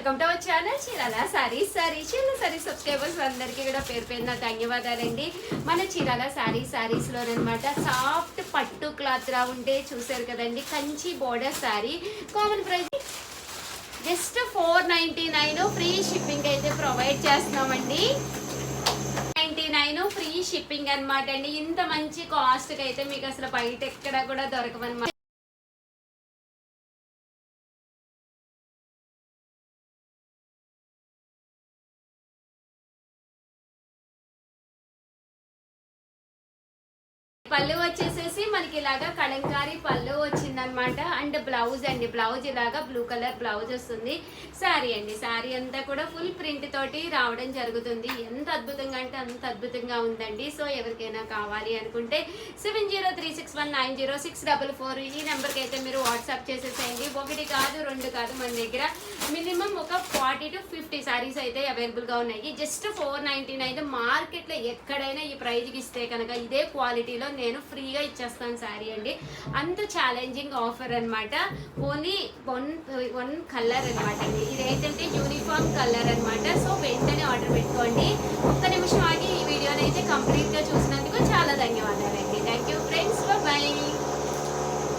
Welcome to our channel Chirala saris. Chirala saris subscribers అందరికీ కూడా పేరు పేరున ధన్యవాదాలండి. మన చీరాల సారీస్లోనమాట సాఫ్ట్ పట్టు క్లాత్ రా ఉంటే చూసారు కదండి, Kanchi border sorry. Common price just 499, free shipping అయితే ప్రొవైడ్ చేస్తున్నామండి. 99 ఫ్రీ షిప్పింగ్ అనమాట అండి. ఇంత మంచి కాస్ట్కి అయితే మీకు అసలు బయట ఎక్కడ కూడా దొరకవన్నమాట. పళ్ళు వచ్చేసేసి మనకి ఇలాగా కలంకారీ పళ్ళు వచ్చిందనమాట. అండ్ బ్లౌజ్ అండి, బ్లౌజ్ ఇలాగా బ్లూ కలర్ బ్లౌజ్ వస్తుంది. శారీ అండి, శారీ అంతా కూడా ఫుల్ ప్రింట్ తోటి రావడం జరుగుతుంది. ఎంత అద్భుతంగా అంటే అంత అద్భుతంగా ఉందండి. సో ఎవరికైనా కావాలి అనుకుంటే 7036190644 ఈ నెంబర్కి అయితే మీరు వాట్సాప్ చేసేసేయండి. ఒకటి కాదు రెండు కాదు, మన దగ్గర మినిమం ఒక 40 to 50 శారీస్ అయితే అవైలబుల్గా ఉన్నాయి. జస్ట్ 499. మార్కెట్లో ఎక్కడైనా ఈ ప్రైజ్కి ఇస్తే కనుక ఇదే క్వాలిటీలో నేను ఫ్రీగా ఇచ్చేస్తాను శారీ అండి. అంత ఛాలెంజింగ్ ఆఫర్ అనమాట. ఓన్లీ వన్ కలర్ అనమాట అండి. ఇది ఏంటంటే యూనిఫామ్ కలర్ అనమాట. సో వెంటనే ఆర్డర్ పెట్టుకోండి. ఒక్క నిమిషం ఆగి ఈ వీడియోని అయితే కంప్లీట్గా చూసి